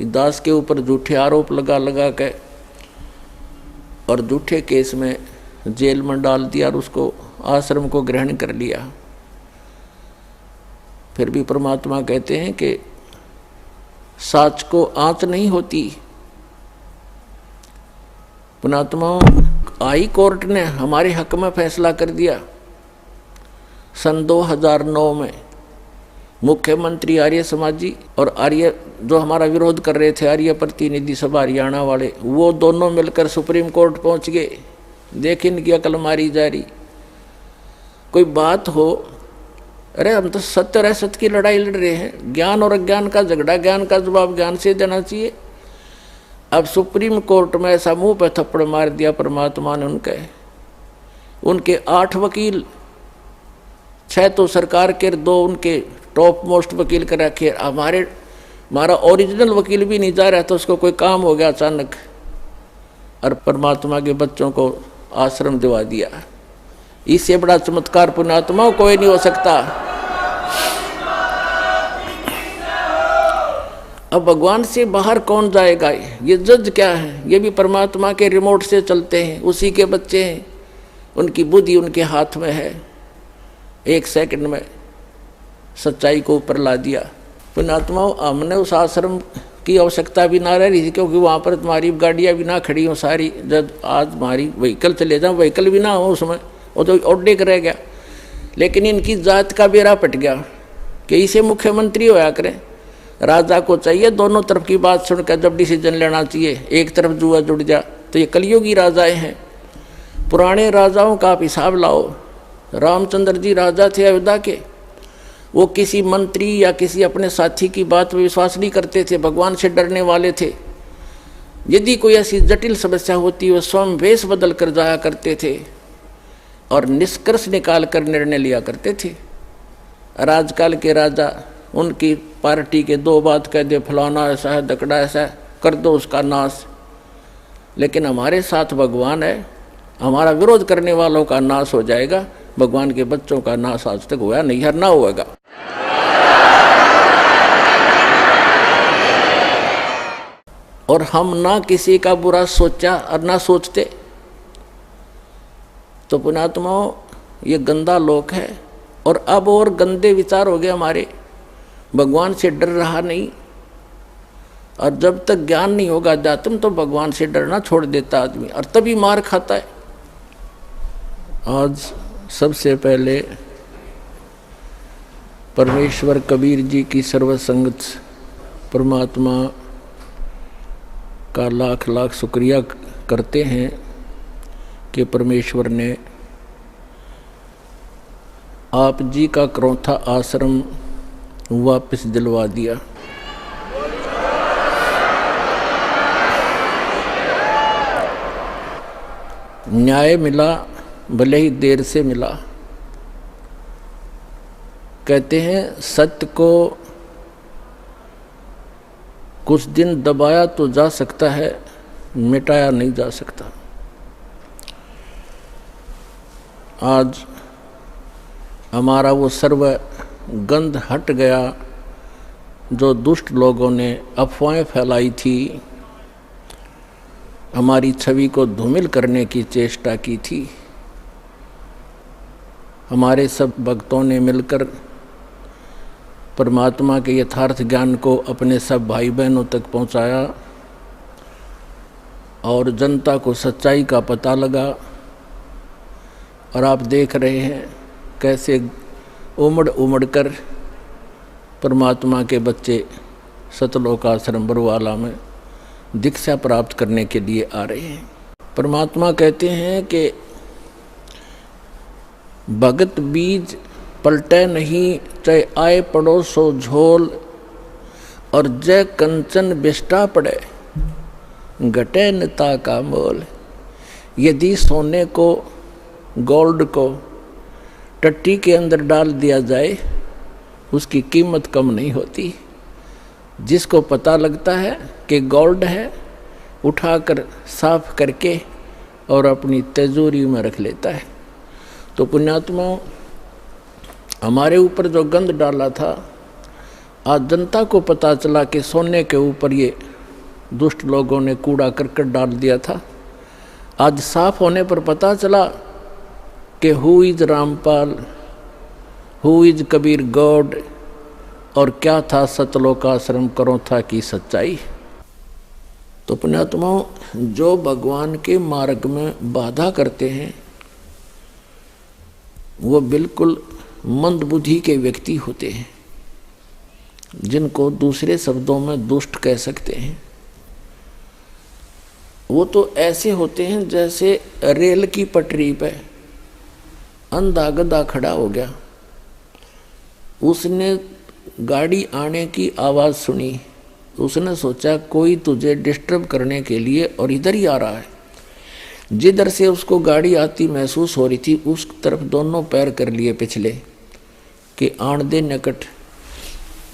दास के ऊपर झूठे आरोप लगा लगा के और झूठे केस में जेल में डाल दिया और उसको आश्रम को ग्रहण कर लिया। फिर भी परमात्मा कहते हैं कि साच को आंच नहीं होती। पुणात्मा हाई कोर्ट ने हमारे हक में फैसला कर दिया। सन 2009 में मुख्यमंत्री आर्य समाजी और आर्य जो हमारा विरोध कर रहे थे, आर्य प्रतिनिधि सभा हरियाणा वाले, वो दोनों मिलकर सुप्रीम कोर्ट पहुंच गए। देख इनकी अकल मारी जा रही। कोई बात हो, अरे हम तो सत्य और असत्य की लड़ाई लड़ रहे हैं, ज्ञान और अज्ञान का झगड़ा, ज्ञान का जवाब ज्ञान से देना चाहिए। अब सुप्रीम कोर्ट में ऐसा मुंह पे थप्पड़ मार दिया परमात्मा ने उनके 8 वकील, 6 तो सरकार के, 2 उनके टॉप मोस्ट वकील कर रखे। हमारा ओरिजिनल वकील भी नहीं जा रहा था, उसको कोई काम हो गया अचानक, और परमात्मा के बच्चों को आश्रम दिवा दिया। इससे बड़ा चमत्कार पुण्यात्मा कोई नहीं हो सकता। अब भगवान से बाहर कौन जाएगा? ये जज क्या है? ये भी परमात्मा के रिमोट से चलते हैं, उसी के बच्चे हैं, उनकी बुद्धि उनके हाथ में है। 1 सेकंड में सच्चाई को ऊपर ला दिया। पुण्यात्मा हमने उस आश्रम की आवश्यकता भी ना रही थी, क्योंकि वहाँ पर तुम्हारी गाड़ियाँ भी ना खड़ी हों सारी। जब आज हमारी व्हीकल चले जाओ, व्हीकल भी ना हो उसमें, वो तो ओडे रह गया। लेकिन इनकी जात का बेड़ा पट गया कि इसे मुख्यमंत्री होया करें। राजा को चाहिए दोनों तरफ की बात सुनकर जब डिसीजन लेना चाहिए। एक तरफ जुआ जुड़ जा, तो ये कलयुगी राजाएं हैं। पुराने राजाओं का आप हिसाब लाओ। रामचंद्र जी राजा थे अयोध्या के, वो किसी मंत्री या किसी अपने साथी की बात में विश्वास नहीं करते थे, भगवान से डरने वाले थे। यदि कोई ऐसी जटिल समस्या होती, वो स्वयं वेश बदल कर जाया करते थे और निष्कर्ष निकाल कर निर्णय लिया करते थे। राजकाल के राजा उनकी पार्टी के 2 बात कह दे, फलाना ऐसा है, दकड़ा ऐसा है, कर दो उसका नाश। लेकिन हमारे साथ भगवान है, हमारा विरोध करने वालों का नाश हो जाएगा। भगवान के बच्चों का नाश आज तक हुआ नहीं, हर ना होगा। और हम ना किसी का बुरा सोचा और ना सोचते। तो पुण्यात्माओं, ये गंदा लोक है और अब और गंदे विचार हो गए हमारे। भगवान से डर रहा नहीं, और जब तक ज्ञान नहीं होगा अध्यात्म, तो भगवान से डरना छोड़ देता आदमी, और तभी मार खाता है। आज सबसे पहले परमेश्वर कबीर जी की सर्वसंगत परमात्मा का लाख लाख शुक्रिया करते हैं कि परमेश्वर ने आप जी का करौथा आश्रम वापस दिलवा दिया। न्याय मिला, भले ही देर से मिला। कहते हैं सत्य को कुछ दिन दबाया तो जा सकता है, मिटाया नहीं जा सकता। आज हमारा वो सर्व गंध हट गया जो दुष्ट लोगों ने अफवाहें फैलाई थी, हमारी छवि को धूमिल करने की चेष्टा की थी। हमारे सब भक्तों ने मिलकर परमात्मा के यथार्थ ज्ञान को अपने सब भाई बहनों तक पहुंचाया और जनता को सच्चाई का पता लगा। और आप देख रहे हैं कैसे उमड़ उमड़ कर परमात्मा के बच्चे सतलोक आश्रम बरवाला में दीक्षा प्राप्त करने के लिए आ रहे हैं। परमात्मा कहते हैं कि भगत बीज पलटे नहीं, चाहे आए पड़ोसो झोल, और जय कंचन बिष्टा पड़े, घटे निता का मोल। यदि सोने को, गोल्ड को टट्टी के अंदर डाल दिया जाए, उसकी कीमत कम नहीं होती। जिसको पता लगता है कि गोल्ड है, उठाकर साफ करके और अपनी तिजोरी में रख लेता है। तो पुण्यात्माओं, हमारे ऊपर जो गंध डाला था, आज जनता को पता चला कि सोने के ऊपर ये दुष्ट लोगों ने कूड़ा करकट डाल दिया था। आज साफ होने पर पता चला कि who is Rampal, who is Kabir God, और क्या था सतलोकाश्रम करो था की सच्चाई। तो पुण्यात्माओं, जो भगवान के मार्ग में बाधा करते हैं वो बिल्कुल मंदबुद्धि के व्यक्ति होते हैं, जिनको दूसरे शब्दों में दुष्ट कह सकते हैं। वो तो ऐसे होते हैं जैसे रेल की पटरी पे अंधा गधा खड़ा हो गया, उसने गाड़ी आने की आवाज़ सुनी, उसने सोचा कोई तुझे डिस्टर्ब करने के लिए और इधर ही आ रहा है। जिधर से उसको गाड़ी आती महसूस हो रही थी उस तरफ दोनों पैर कर लिए पिछले कि आण दे निकट,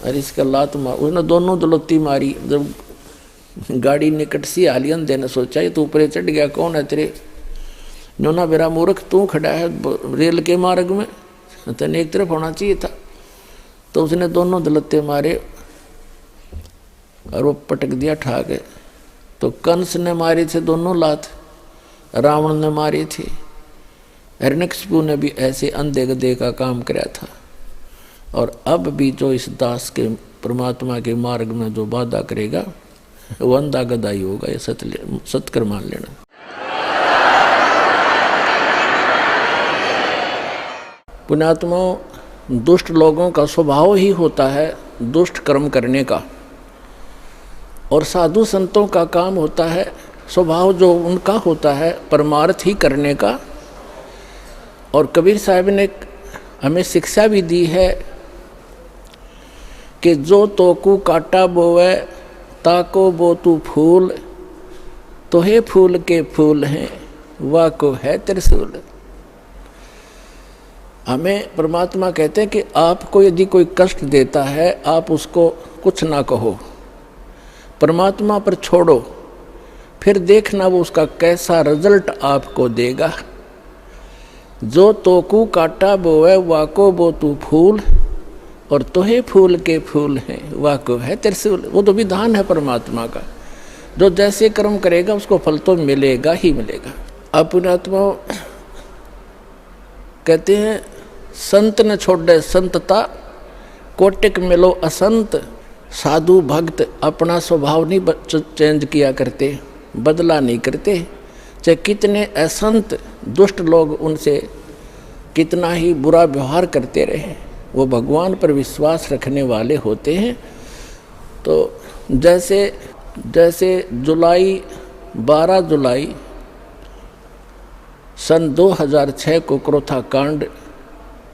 और इसका लात मार, उसने दोनों दलत्ती मारी। जब गाड़ी निकट सी आली, अंधे ने सोचा ये तो ऊपर चढ़ गया, कौन है तेरे? नोना मेरा मूर्ख, तू खड़ा है रेल के मार्ग में, तेने एक तरफ होना चाहिए था। तो उसने दोनों दलत्ते मारे और वो पटक दिया ठाके। तो कंस ने मारे थे दोनों लात, रावण ने मारे थे, हिरण्यकशिपु ने भी ऐसे अंधे गधे का काम कराया था। और अब भी जो इस दास के परमात्मा के मार्ग में जो बाधा करेगा वो अंधा गधा ही होगा, ये सत्कर मान लेना। पुण्यात्माओं, दुष्ट लोगों का स्वभाव ही होता है दुष्ट कर्म करने का, और साधु संतों का काम होता है, स्वभाव जो उनका होता है परमार्थ ही करने का। और कबीर साहब ने हमें शिक्षा भी दी है कि जो तोकू काटा बोवे ताको बो तू फूल, तो हे फूल के फूल हैं वाह को है त्रिशूल। हमें परमात्मा कहते हैं कि आपको यदि कोई कष्ट देता है आप उसको कुछ ना कहो, परमात्मा पर छोड़ो, फिर देखना वो उसका कैसा रिजल्ट आपको देगा। जो तोकू काटा बोवे वाको बो तू फूल, और तोहे फूल के फूल हैं वाको है त्रिशूल। वो तो विधान है परमात्मा का, जो जैसे कर्म करेगा उसको फल तो मिलेगा ही मिलेगा। अब पुण्यात्मा कहते हैं संत न छोड़े संतता, कोटिक मिलो असंत। साधु भक्त अपना स्वभाव नहीं चेंज किया करते, बदला नहीं करते, चाहे कितने असंत दुष्ट लोग उनसे कितना ही बुरा व्यवहार करते रहे, वो भगवान पर विश्वास रखने वाले होते हैं। तो जैसे 12 जुलाई सन 2006 को क्रोथा कांड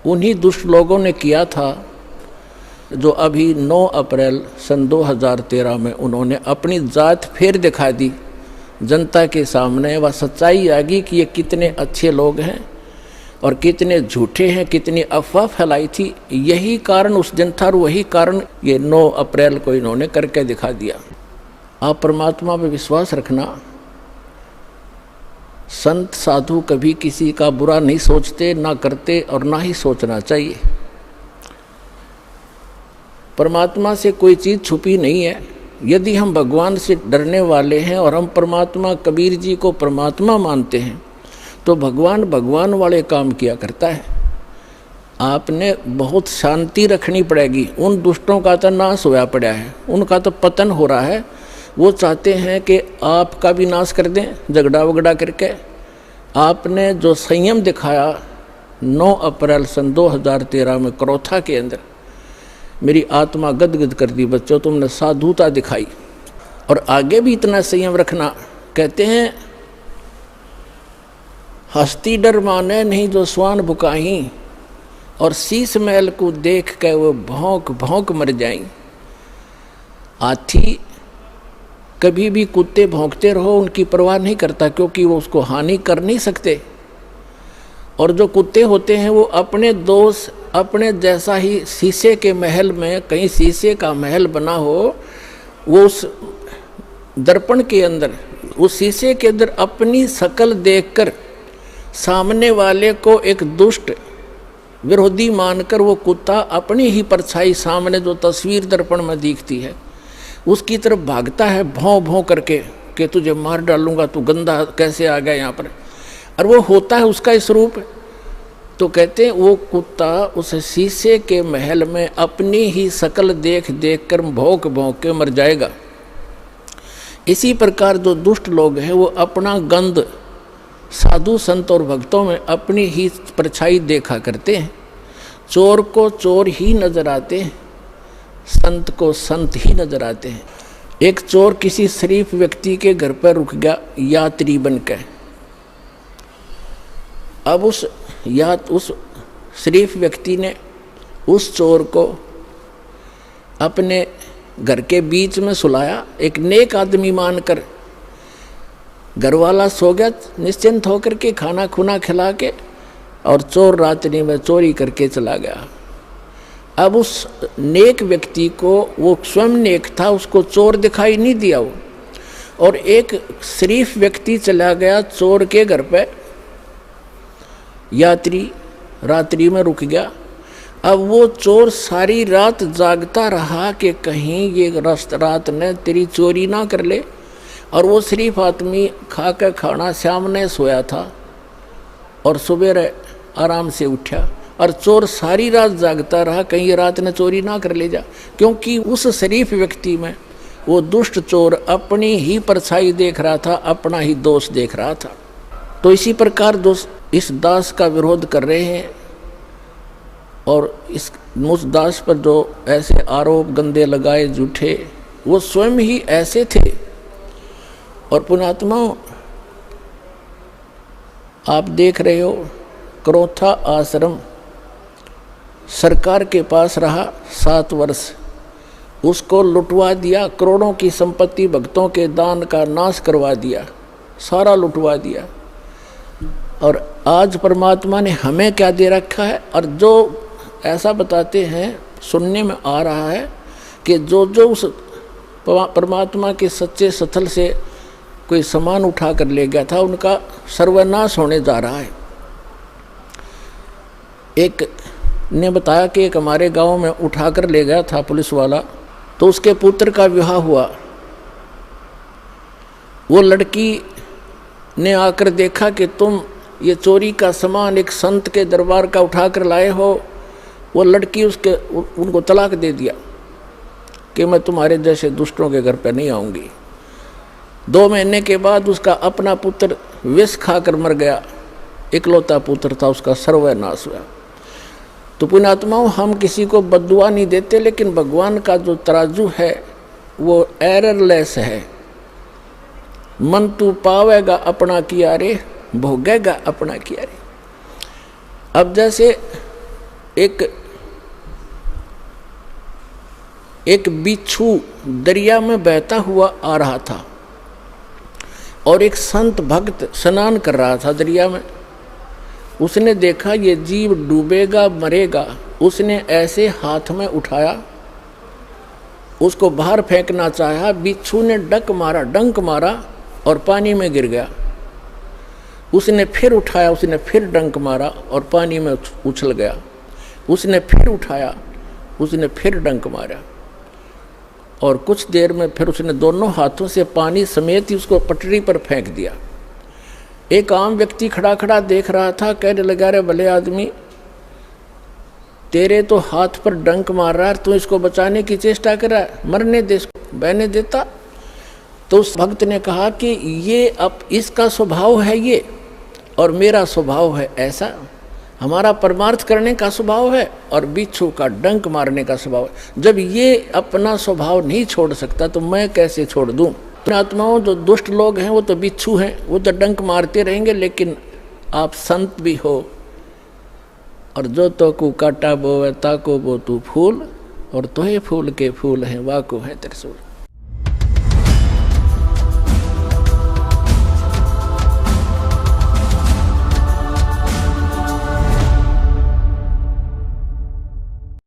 उन्हीं दुष्ट लोगों ने किया था, जो अभी 9 अप्रैल सन 2013 में उन्होंने अपनी जात फिर दिखा दी जनता के सामने। वह सच्चाई आ गई कि ये कितने अच्छे लोग हैं और कितने झूठे हैं, कितनी अफवाह फैलाई थी। यही कारण उस दिन था और वही कारण ये 9 अप्रैल को इन्होंने करके दिखा दिया। आप परमात्मा पर विश्वास रखना, संत साधु कभी किसी का बुरा नहीं सोचते, ना करते और ना ही सोचना चाहिए। परमात्मा से कोई चीज़ छुपी नहीं है। यदि हम भगवान से डरने वाले हैं और हम परमात्मा कबीर जी को परमात्मा मानते हैं तो भगवान वाले काम किया करता है। आपने बहुत शांति रखनी पड़ेगी। उन दुष्टों का तो नाश होया पड़ा है, उनका तो पतन हो रहा है। वो चाहते हैं कि आपका भी नाश कर दें झगड़ा वगड़ा करके। आपने जो संयम दिखाया 9 अप्रैल सन 2013 में क्रोथा के अंदर, मेरी आत्मा गदगद कर दी। बच्चों, तुमने साधुता दिखाई और आगे भी इतना संयम रखना। कहते हैं हस्ती डर माने नहीं जो स्वान बुकाही, और शीश महल को देख के वो भौंक भौंक मर जाएं। हाथी कभी भी कुत्ते भौंकते रहो उनकी परवाह नहीं करता, क्योंकि वो उसको हानि कर नहीं सकते। और जो कुत्ते होते हैं वो अपने दोस्त अपने जैसा ही, शीशे के महल में कहीं शीशे का महल बना हो, वो उस दर्पण के अंदर, उस शीशे के अंदर अपनी शक्ल देखकर सामने वाले को एक दुष्ट विरोधी मानकर वो कुत्ता अपनी ही परछाई सामने जो तस्वीर दर्पण में दिखती है उसकी तरफ भागता है भौं भौं करके कि तुझे मार डालूंगा, तू गंदा कैसे आ गया यहाँ पर, और वो होता है उसका स्वरूप। तो कहते हैं वो कुत्ता उस शीशे के महल में अपनी ही शकल देख देख कर भौंक भौंक के मर जाएगा। इसी प्रकार जो दुष्ट लोग हैं वो अपना गंध साधु संत और भक्तों में अपनी ही परछाई देखा करते हैं। चोर को चोर ही नजर आते हैं, संत को संत ही नजर आते हैं। एक चोर किसी शरीफ व्यक्ति के घर पर रुक गया यात्री बनकर। अब उस शरीफ व्यक्ति ने उस चोर को अपने घर के बीच में सुलाया, एक नेक आदमी मानकर। घर वाला सो गया निश्चिंत होकर के, खाना खुना खिला के, और चोर रात्रि में चोरी करके चला गया। अब उस नेक व्यक्ति को, वो स्वयं नेक था, उसको चोर दिखाई नहीं दिया वो, और एक शरीफ व्यक्ति चला गया चोर के घर पे, यात्री रात्रि में रुक गया। अब वो चोर सारी रात जागता रहा कि कहीं ये रात ने तेरी चोरी ना कर ले, और वो शरीफ आदमी खा कर खाना सामने सोया था और सुबह आराम से उठा, और चोर सारी रात जागता रहा कहीं ये रात ने चोरी ना कर ले जा, क्योंकि उस शरीफ व्यक्ति में वो दुष्ट चोर अपनी ही परछाई देख रहा था, अपना ही दोष देख रहा था। तो इसी प्रकार दोस्त इस दास का विरोध कर रहे हैं, और उस दास पर जो ऐसे आरोप गंदे लगाए झूठे, वो स्वयं ही ऐसे थे। और पुण्यात्माओं, आप देख रहे हो क्रोथा आश्रम सरकार के पास रहा 7 वर्ष, उसको लुटवा दिया, करोड़ों की संपत्ति भक्तों के दान का नाश करवा दिया, सारा लुटवा दिया। और आज परमात्मा ने हमें क्या दे रखा है, और जो ऐसा बताते हैं, सुनने में आ रहा है कि जो उस परमात्मा के सच्चे स्थल से कोई सामान उठा कर ले गया था, उनका सर्वनाश होने जा रहा है। एक ने बताया कि एक हमारे गांव में उठा कर ले गया था पुलिस वाला, तो उसके पुत्र का विवाह हुआ। वो लड़की ने आकर देखा कि तुम ये चोरी का सामान एक संत के दरबार का उठा कर लाए हो। वो लड़की उनको तलाक दे दिया कि मैं तुम्हारे जैसे दुष्टों के घर पर नहीं आऊँगी। 2 महीने के बाद उसका अपना पुत्र विष खाकर मर गया, इकलौता पुत्र था, उसका सर्वनाश हुआ। तो पुण्यात्माओं, हम किसी को बद्दुआ नहीं देते, लेकिन भगवान का जो तराजू है वो एररलेस है। मन तू पावेगा अपना किया रे, भोगेगा अपना किया रे। अब जैसे एक बिच्छू दरिया में बहता हुआ आ रहा था, और एक संत भक्त स्नान कर रहा था दरिया में। उसने देखा ये जीव डूबेगा मरेगा, उसने ऐसे हाथ में उठाया, उसको बाहर फेंकना चाहा, बिच्छू ने डंक मारा और पानी में गिर गया। उसने फिर उठाया, उसने फिर डंक मारा और पानी में उछल गया। उसने फिर उठाया, उसने फिर डंक मारा, और कुछ देर में फिर उसने दोनों हाथों से पानी समेत ही उसको पटरी पर फेंक दिया। एक आम व्यक्ति खड़ा खड़ा देख रहा था, कहने लगा, रे भले आदमी, तेरे तो हाथ पर डंक मार रहा है, तू इसको बचाने की चेष्टा कर रहा है, मरने दे, इसको बहने देता। तो उस भक्त ने कहा कि ये अब इसका स्वभाव है ये, और मेरा स्वभाव है ऐसा। हमारा परमार्थ करने का स्वभाव है और बिच्छू का डंक मारने का स्वभाव है। जब ये अपना स्वभाव नहीं छोड़ सकता तो मैं कैसे छोड़ दूं? आत्माओं, जो दुष्ट लोग हैं वो तो बिच्छू हैं, वो तो डंक मारते रहेंगे, लेकिन आप संत भी हो। और जो तो को काटा बोवे ताको बो तू फूल, और तोहे फूल के फूल हैं वाको है त्रिशूल।